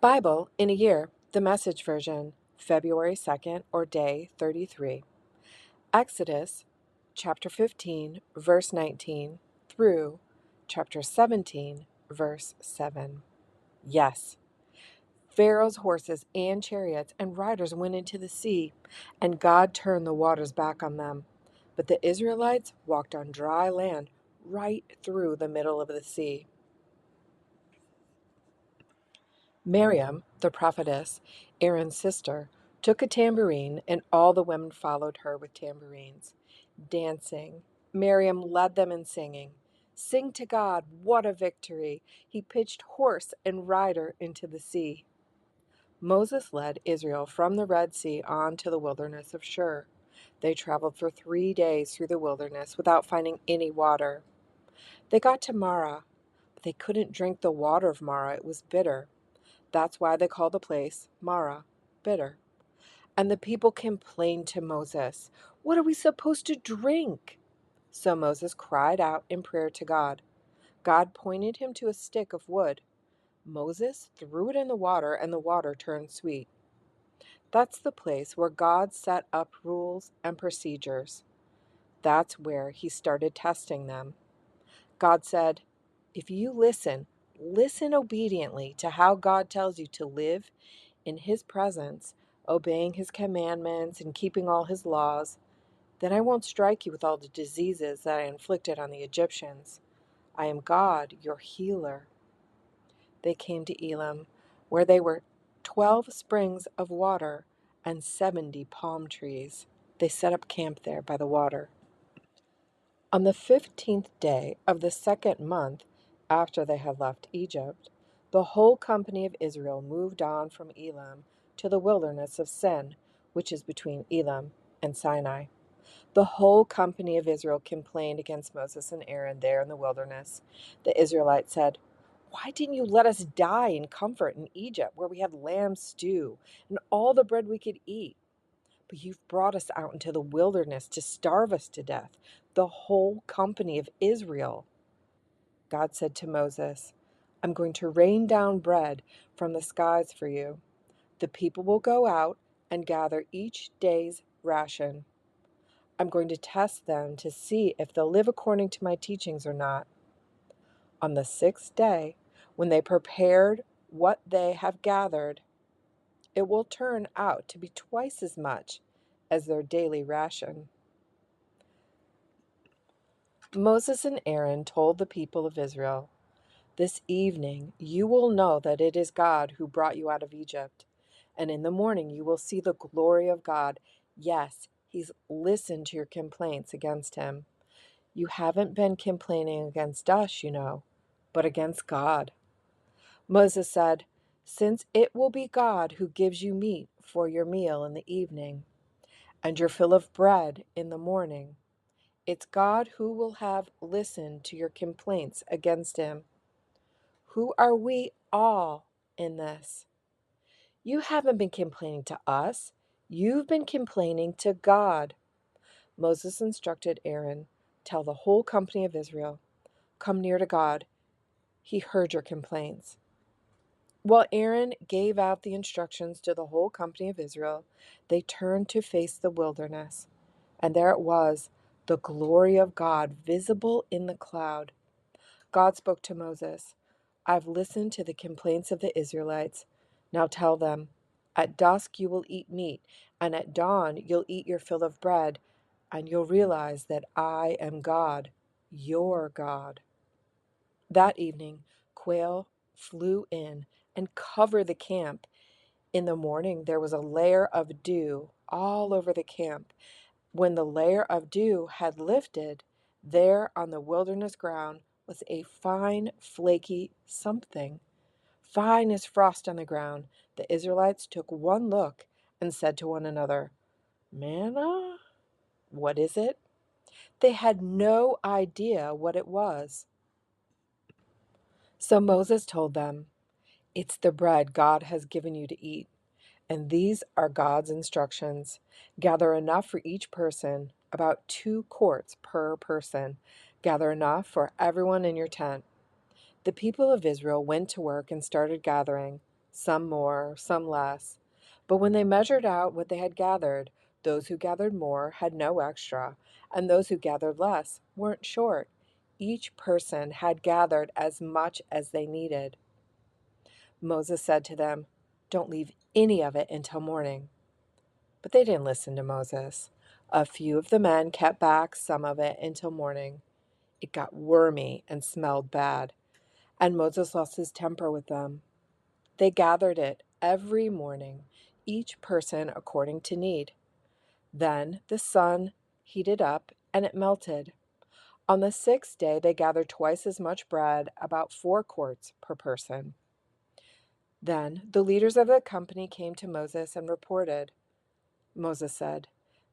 Bible in a year, the Message version, February 2nd or day 33. Exodus chapter 15, verse 19 through chapter 17, verse 7. Yes, Pharaoh's horses and chariots and riders went into the sea, and God turned the waters back on them. But the Israelites walked on dry land right through the middle of the sea. Miriam, the prophetess, Aaron's sister, took a tambourine, and all the women followed her with tambourines. Dancing, Miriam led them in singing. Sing to God, what a victory! He pitched horse and rider into the sea. Moses led Israel from the Red Sea on to the wilderness of Shur. They traveled for 3 days through the wilderness without finding any water. They got to Marah, but they couldn't drink the water of Marah. It was bitter. That's why they call the place Marah, bitter. And the people complained to Moses, "What are we supposed to drink?" So Moses cried out in prayer to God. God pointed him to a stick of wood. Moses threw it in the water, and the water turned sweet. That's the place where God set up rules and procedures. That's where he started testing them. God said, "If you listen obediently to how God tells you to live in his presence, obeying his commandments and keeping all his laws, then I won't strike you with all the diseases that I inflicted on the Egyptians. I am God, your healer." They came to Elim, where there were 12 springs of water and 70 palm trees. They set up camp there by the water. On the 15th day of the second month after they had left Egypt, the whole company of Israel moved on from Elim to the wilderness of Sin, which is between Elim and Sinai. The whole company of Israel complained against Moses and Aaron there in the wilderness. The Israelites said, "Why didn't you let us die in comfort in Egypt, where we had lamb stew and all the bread we could eat? But you've brought us out into the wilderness to starve us to death, the whole company of Israel." God said to Moses, "I'm going to rain down bread from the skies for you. The people will go out and gather each day's ration. I'm going to test them to see if they'll live according to my teachings or not. On the 6th day, when they prepared what they have gathered, it will turn out to be twice as much as their daily ration." Moses and Aaron told the people of Israel, "This evening you will know that it is God who brought you out of Egypt, and in the morning you will see the glory of God. Yes, he's listened to your complaints against him. You haven't been complaining against us, but against God." Moses said, "Since it will be God who gives you meat for your meal in the evening, and your fill of bread in the morning, it's God who will have listened to your complaints against him. Who are we all in this? You haven't been complaining to us. You've been complaining to God." Moses instructed Aaron, "Tell the whole company of Israel, come near to God. He heard your complaints." While Aaron gave out the instructions to the whole company of Israel, they turned to face the wilderness. And there it was, the glory of God visible in the cloud. God spoke to Moses, "I've listened to the complaints of the Israelites. Now tell them, at dusk you will eat meat, and at dawn you'll eat your fill of bread, and you'll realize that I am God, your God." That evening, quail flew in and covered the camp. In the morning, there was a layer of dew all over the camp. When the layer of dew had lifted, there on the wilderness ground was a fine, flaky something, fine as frost on the ground. The Israelites took one look and said to one another, "Manna? What is it?" They had no idea what it was. So Moses told them, "It's the bread God has given you to eat, and these are God's instructions. Gather enough for each person, about 2 quarts per person. Gather enough for everyone in your tent." The people of Israel went to work and started gathering. some more, some less. But when they measured out what they had gathered, those who gathered more had no extra, and those who gathered less weren't short. Each person had gathered as much as they needed. Moses said to them, "Don't leave any of it until morning." But they didn't listen to Moses. A few of the men kept back some of it until morning. It got wormy and smelled bad, and Moses lost his temper with them. They gathered it every morning, each person according to need. Then the sun heated up and it melted. On the sixth day, they gathered twice as much bread, about 4 quarts per person. Then the leaders of the company came to Moses and reported. Moses said,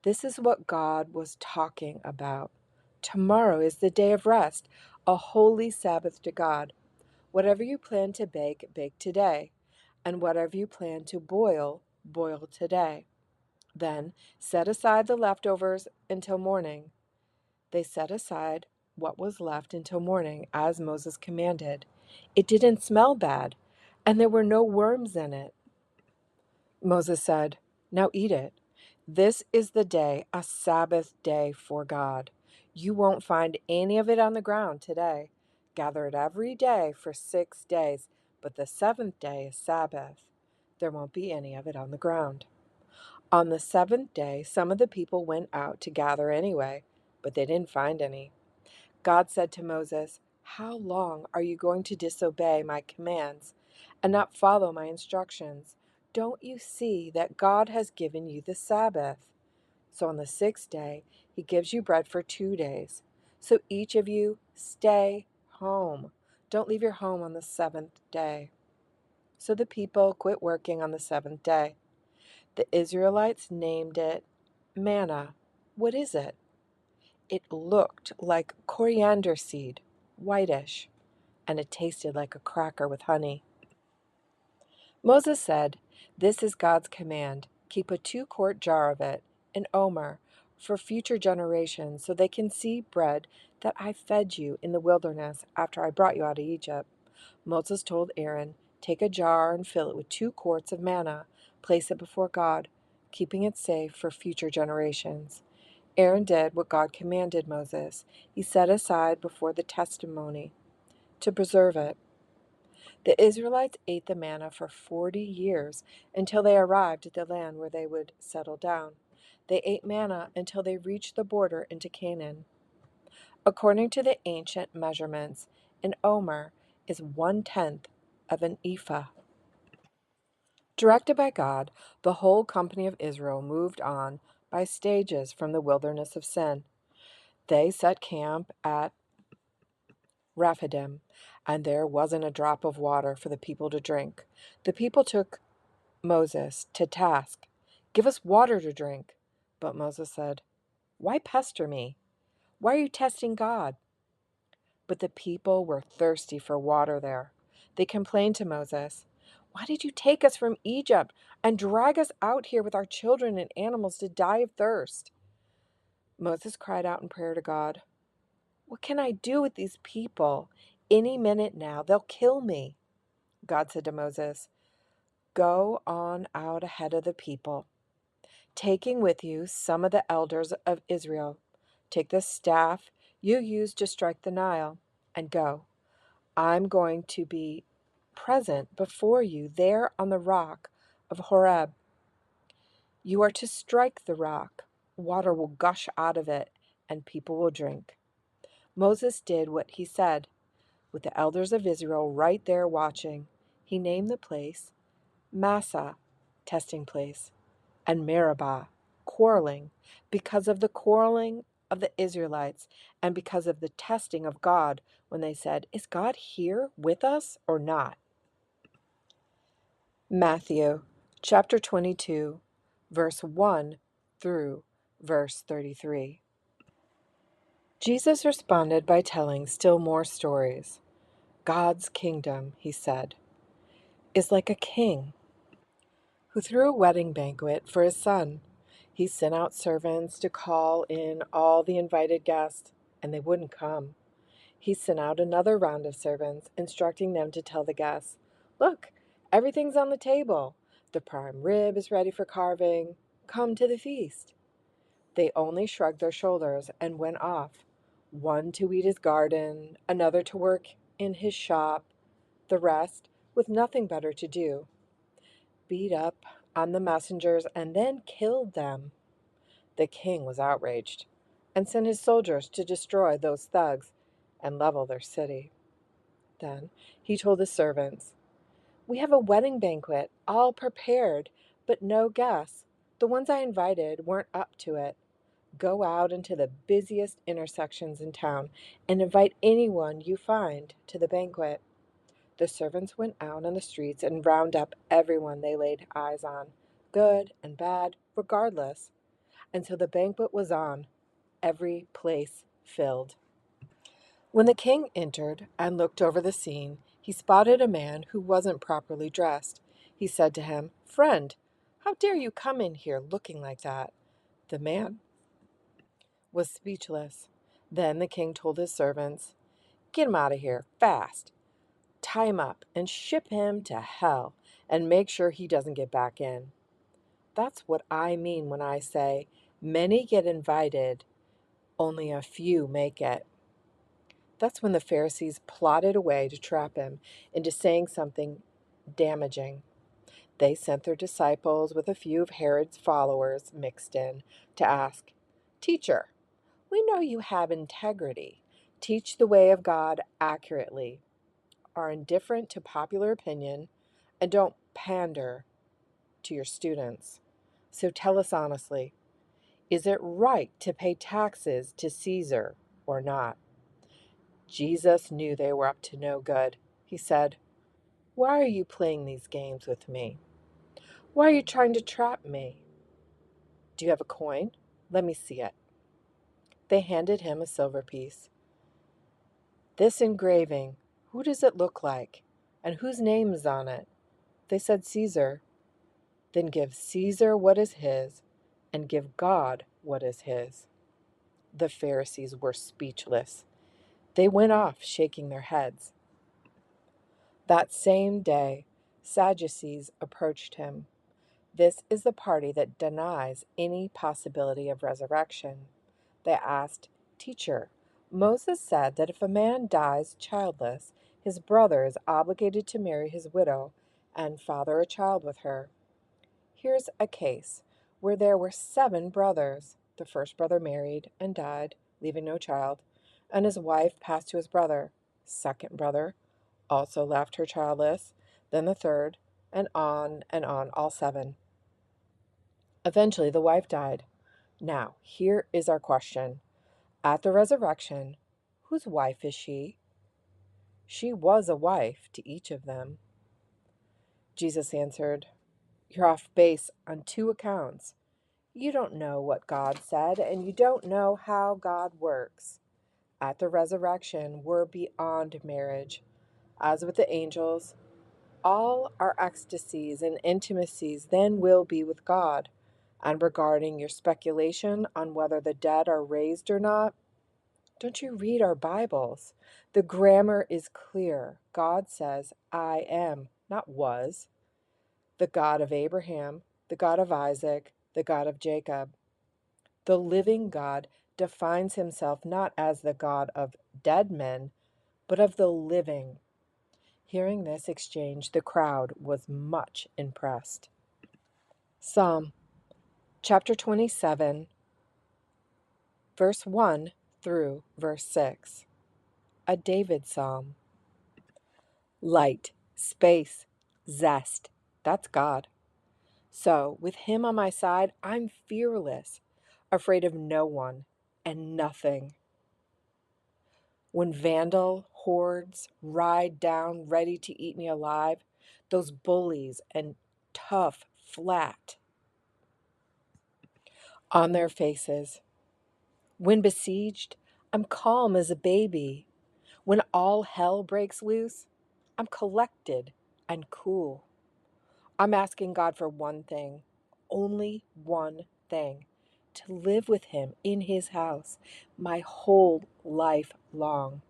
"This is what God was talking about. Tomorrow is the day of rest, a holy Sabbath to God. Whatever you plan to bake, bake today, and whatever you plan to boil, boil today. Then set aside the leftovers until morning." They set aside what was left until morning, as Moses commanded. It didn't smell bad, and there were no worms in it. Moses said, "Now eat it. This is the day, a Sabbath day for God. You won't find any of it on the ground today. Gather it every day for 6 days, but the seventh day is Sabbath. There won't be any of it on the ground." On the seventh day, some of the people went out to gather anyway, but they didn't find any. God said to Moses, "How long are you going to disobey my commands and not follow my instructions? Don't you see that God has given you the Sabbath? So on the sixth day, he gives you bread for 2 days. So each of you stay home. Don't leave your home on the seventh day." So the people quit working on the seventh day. The Israelites named it manna. What is it? It looked like coriander seed, whitish, and it tasted like a cracker with honey. Moses said, "This is God's command. Keep a 2-quart jar of it, an omer, for future generations, so they can see bread that I fed you in the wilderness after I brought you out of Egypt." Moses told Aaron, "Take a jar and fill it with 2 quarts of manna. Place it before God, keeping it safe for future generations." Aaron did what God commanded Moses. He set aside before the testimony to preserve it. The Israelites ate the manna for 40 years until they arrived at the land where they would settle down. They ate manna until they reached the border into Canaan. According to the ancient measurements, an omer is 1/10 of an ephah. Directed by God, the whole company of Israel moved on by stages from the wilderness of Sin. They set camp at Rephidim, and there wasn't a drop of water for the people to drink. The people took Moses to task. "Give us water to drink." But Moses said, "Why pester me? Why are you testing God?" But the people were thirsty for water there. They complained to Moses, "Why did you take us from Egypt and drag us out here with our children and animals to die of thirst?" Moses cried out in prayer to God, "What can I do with these people? Any minute now, they'll kill me." God said to Moses, "Go on out ahead of the people, taking with you some of the elders of Israel. Take the staff you used to strike the Nile and go. I'm going to be present before you there on the rock of Horeb. You are to strike the rock. Water will gush out of it, and people will drink." Moses did what he said, with the elders of Israel right there watching. He named the place Massah, testing place, and Meribah, quarreling, because of the quarreling of the Israelites and because of the testing of God when they said, "Is God here with us or not?" Matthew chapter 22, verse 1 through verse 33. Jesus responded by telling still more stories. "God's kingdom," he said, "is like a king who threw a wedding banquet for his son. He sent out servants to call in all the invited guests, and they wouldn't come. He sent out another round of servants, instructing them to tell the guests, 'Look, Everything's on the table. The prime rib is ready for carving. Come to the feast." They only shrugged their shoulders and went off, one to weed his garden, another to work in his shop, the rest, with nothing better to do, beat up on the messengers and then killed them. The king was outraged and sent his soldiers to destroy those thugs and level their city. Then he told his servants, "We have a wedding banquet all prepared, but no guests. The ones I invited weren't up to it. Go out into the busiest intersections in town and invite anyone you find to the banquet." The servants went out on the streets and round up everyone they laid eyes on, good and bad, regardless, until the banquet was on, every place filled. When the king entered and looked over the scene, he spotted a man who wasn't properly dressed. He said to him, "Friend, how dare you come in here looking like that?" The man was speechless. Then the king told his servants, "Get him out of here, fast. Tie him up and ship him to hell and make sure he doesn't get back in." That's what I mean when I say many get invited, only a few make it. That's when the Pharisees plotted a way to trap him into saying something damaging. They sent their disciples with a few of Herod's followers mixed in to ask, "Teacher, we know you have integrity. Teach the way of God accurately, are indifferent to popular opinion, and don't pander to your students. So tell us honestly, is it right to pay taxes to Caesar or not?" Jesus knew they were up to no good. He said, "Why are you playing these games with me? Why are you trying to trap me? Do you have a coin? Let me see it." They handed him a silver piece. "This engraving, who does it look like? And whose name is on it?" They said, "Caesar." "Then give Caesar what is his, and give God what is his." The Pharisees were speechless. They went off shaking their heads. That same day, Sadducees approached him. This is the party that denies any possibility of resurrection. They asked, "Teacher, Moses said that if a man dies childless, his brother is obligated to marry his widow and father a child with her. Here's a case where there were 7 brothers. The first brother married and died, leaving no child, and his wife passed to his brother. Second brother also left her childless, then the third, and on, all 7. Eventually, the wife died. Now, here is our question. At the resurrection, whose wife is she? She was a wife to each of them." Jesus answered, "You're off base on 2 accounts. You don't know what God said, and you don't know how God works. At the resurrection, we're beyond marriage. As with the angels, all our ecstasies and intimacies then will be with God. And regarding your speculation on whether the dead are raised or not, don't you read our Bibles? The grammar is clear. God says, 'I am,' not 'was.' The God of Abraham, the God of Isaac, the God of Jacob. The living God defines himself not as the God of dead men, but of the living." Hearing this exchange, the crowd was much impressed. Psalm chapter 27, verse 1 through verse 6. A David psalm. Light, space, zest. That's God. So, with him on my side, I'm fearless, afraid of no one and nothing. When vandal hordes ride down ready to eat me alive, those bullies and tough, flat on their faces. When besieged, I'm calm as a baby. When all hell breaks loose, I'm collected and cool. I'm asking God for one thing, only one thing, to live with him in his house my whole life long.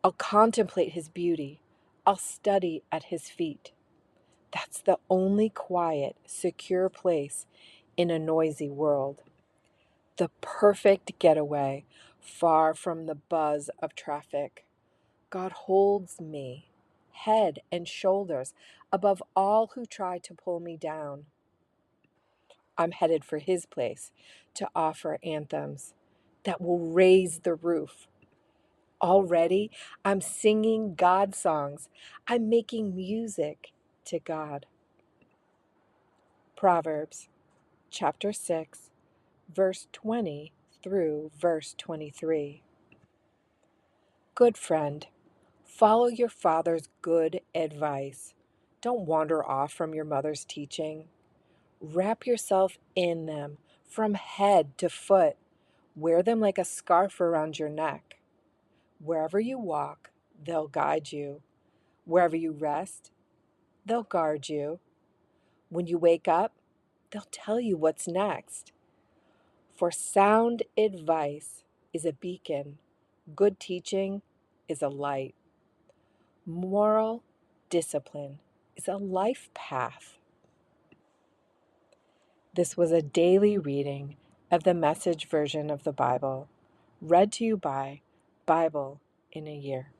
I'll contemplate his beauty. I'll study at his feet. That's the only quiet, secure place in a noisy world. The perfect getaway, far from the buzz of traffic. God holds me, head and shoulders, above all who try to pull me down. I'm headed for his place to offer anthems that will raise the roof. Already, I'm singing God songs. I'm making music to God. Proverbs chapter 6, verse 20 through verse 23. Good friend, follow your father's good advice. Don't wander off from your mother's teaching. Wrap yourself in them from head to foot. Wear them like a scarf around your neck. Wherever you walk, they'll guide you. Wherever you rest, they'll guard you. When you wake up, they'll tell you what's next. For sound advice is a beacon. Good teaching is a light. Moral discipline is a life path. This was a daily reading of the Message version of the Bible, read to you by Bible in a Year.